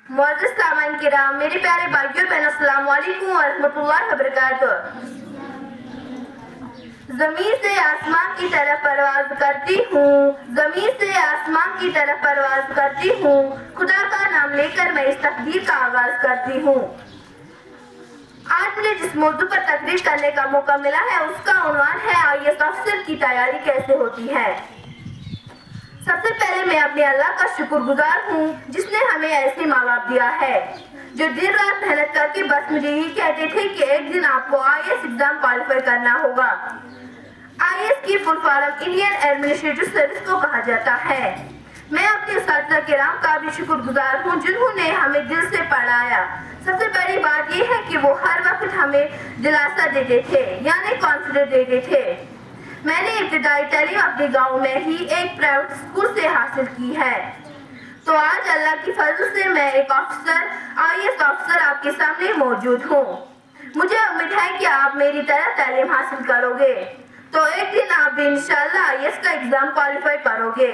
معزز سامعین کرام، میرے پیارے بھائیوں بہنوں، السلام علیکم ورحمۃ اللہ وبرکاتہ۔ زمین سے آسمان کی طرف پرواز کرتی ہوں، زمین سے آسمان کی طرف پرواز کرتی ہوں، خدا کا نام لے کر میں اس تقدیر کا آغاز کرتی ہوں۔ آج مجھے جس موضوع پر تقریر کرنے کا موقع ملا ہے اس کا عنوان ہے IAS افسر کی تیاری کیسے ہوتی ہے۔ سب سے پہلے میں اپنے اللہ کا شکر گزار ہوں جس نے ہمیں ایسے ماں باپ دیا ہے جو دن رات محنت کر کے بس مجھے یہی کہتے تھے کہ ایک دن آپ کو IAS ایگزام کوالیفائی کرنا ہوگا۔ IAS کی full form Indian administrative service کو کہا جاتا ہے۔ میں اپنے اساتذہ کرام کا بھی شکر گزار ہوں جنہوں نے ہمیں دل سے پڑھایا۔ سب سے بڑی بات یہ ہے کہ وہ ہر وقت ہمیں دلاسا دیتے تھے، یعنی کانفیڈنس دیتے تھے۔ میں نے ابتدائی تعلیم اپنے گاؤں میں ہی ایک پرائیویٹ اسکول سے حاصل کی ہے، تو آج اللہ کی فضل سے میں ایک IAS افسر آپ کے سامنے موجود ہوں۔ مجھے امید ہے کہ آپ میری طرح تعلیم حاصل کرو گے تو ایک دن آپ بھی انشاءاللہ IAS کا ایگزام کوالیفائی کرو گے۔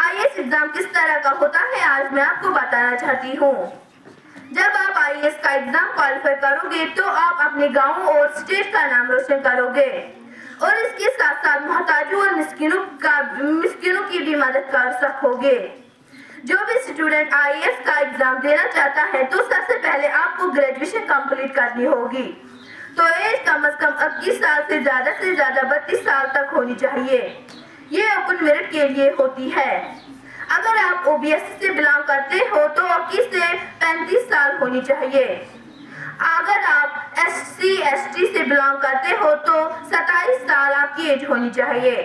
IAS ایگزام کس طرح کا ہوتا ہے آج میں آپ کو بتانا چاہتی ہوں۔ جب آپ IAS کا ایگزام کوالیفائی کرو گے تو آپ اپنے گاؤں اور اسٹیٹ کا نام روشن کرو گے اور اس کے ساتھ ساتھ محتاجوں اور مسکینوں کی بھی مدد کر سکو گے۔ جو بھی اسٹوڈنٹ IAS کا ایگزام دینا چاہتا ہے تو سب سے پہلے آپ کو گریجویشن کمپلیٹ کرنی ہوگی، تو ایج کم از کم 21 سال سے زیادہ 32 سال تک ہونی چاہیے۔ یہ اوپن میرٹ کے لیے ہوتی ہے۔ اگر آپ OBC سے بلانگ کرتے ہو تو 21 سے 35 سال ہونی چاہیے۔ اگر آپ SC ST سے بلانگ کرتے ہو تو 27 سال آپ کی ایج ہونی چاہیے۔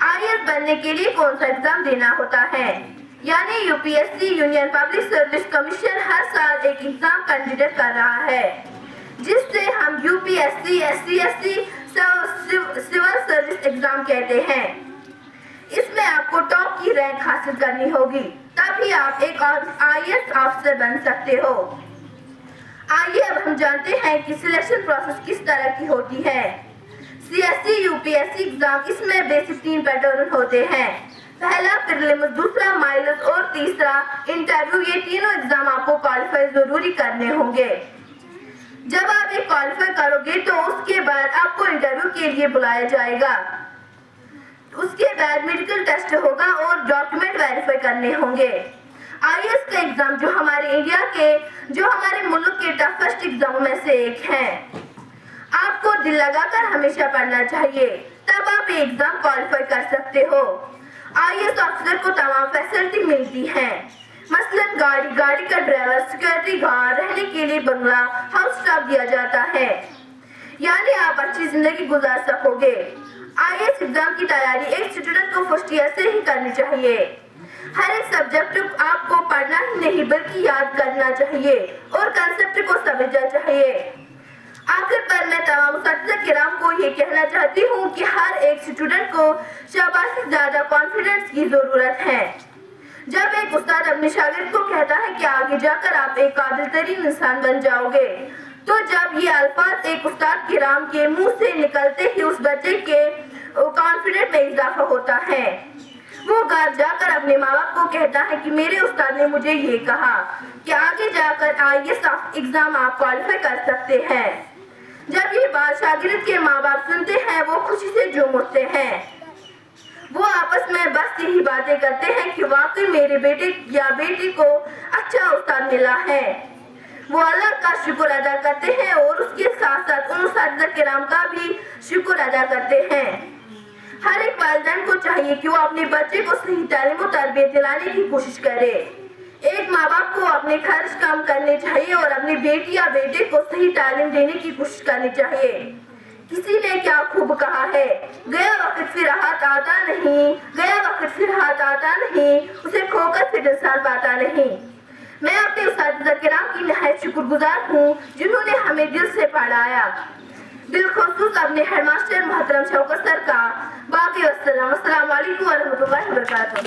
IAS بننے کے لیے کون سا ایگزام دینا ہوتا ہے؟ یعنی UPSC Union Public Service Commission ہر سال ایک ایگزام کنڈکٹ کر رہا ہے جس سے ہم UPSC SC ST civil service exam کہتے ہیں۔ اس میں آپ کو ٹاپ کی رینک حاصل کرنی ہوگی تبھی آپ ایک IAS افسر بن سکتے ہو۔ آئیے اب ہم جانتے ہیں کہ سلیکشن پروسیس کس طرح کی ہوتی ہے۔ CSE UPSC ایگزام اس میں بیسک 3 پیٹرن ہوتے ہیں۔ پہلا پریلیمز، دوسرا مائنس اور تیسرا انٹرویو۔ یہ تینوں ایگزام آپ کو کوالیفائی ضروری کرنے ہوں گے۔ جب آپ ایک کوالیفائی کرو گے تو اس کے بعد آپ کو انٹرویو کے لیے بلایا جائے گا۔ اس کے بعد میڈیکل ٹیسٹ ہوگا اور ڈاکیومنٹ ویریفائی کرنے ہوں گے۔ IAS کا ایگزام جو ہمارے ملک کے ٹفسٹ ایگزاموں میں سے ایک ہے۔ آپ کو دل لگا کر ہمیشہ پڑھنا چاہیے تب آپ یہ ایگزام کوالیفائی کر سکتے ہو۔ IAS افسر کو تمام فیسلٹی ملتی ہیں، مثلاً گاڑی کا ڈرائیور، سیکورٹی گارڈ، رہنے کے لیے بنگلہ، ہاؤس اسٹاف دیا جاتا ہے، یعنی آپ اچھی زندگی گزار سکو گے۔ IAS ایگزام کی تیاری ایک اسٹوڈنٹ کو فرسٹ ایئر سے ہی کرنی چاہیے۔ ہر ایک سبجیکٹ آپ کو پڑھنا ہی نہیں بلکہ یاد کرنا چاہیے اور کنسیپٹ کو سمجھنا چاہیے۔ آخر پر میں تمام اساتذہ کرام کو یہ کہنا چاہتی ہوں کہ ہر ایک اسٹوڈنٹ کو شاباش سے زیادہ کانفیڈنس کی ضرورت ہے۔ جب ایک استاد اپنے شاگرد کو کہتا ہے کہ آگے جا کر آپ ایک قابل ترین انسان بن جاؤ گے، تو جب یہ الفاظ ایک استاد کرام کے منہ سے نکلتے ہی اس بچے کے کانفیڈنس میں اضافہ ہوتا ہے۔ وہ گھر جا کر اپنے ماں باپ کو کہتا ہے کہ میرے استاد نے مجھے یہ کہا کہ آگے جا کر IAS ایگزام آپ کوالیفائی کر سکتے ہیں۔ جب یہ بات شاگرد کے ماں باپ سنتے ہیں وہ خوشی سے جھوم اٹھتے ہیں۔ وہ آپس میں بس یہی باتیں کرتے ہیں کہ واقعی میرے بیٹے یا بیٹی کو اچھا استاد ملا ہے۔ وہ اللہ کا شکر ادا کرتے ہیں اور اس کے ساتھ ساتھ ان اساتذہ کرام کا بھی شکر ادا کرتے ہیں۔ ہر ایک والدین کو چاہیے کہ وہ اپنے بچے کو صحیح تعلیم و تربیت دلانے کی کوشش کرے۔ ایک ماں باپ کو اپنے خرچ کم کرنے چاہیے اور اپنی بیٹی یا بیٹے کو صحیح تعلیم دینے کی کوشش کرنی چاہیے۔ کسی نے کیا خوب کہا ہے، گیا وقت پھر ہاتھ آتا نہیں، گیا وقت پھر ہاتھ آتا نہیں، اسے کھو کر پھر انسان پاتا نہیں۔ میں اپنے اساتذہ کرام کی نہایت شکر گزار ہوں جنہوں نے ہمیں دل سے پڑھایا، بالخصوص اپنے ہیڈ ماسٹر محترم شوکت سر کا۔ باقی السلام علیکم ورحمۃ اللہ وبرکاتہ۔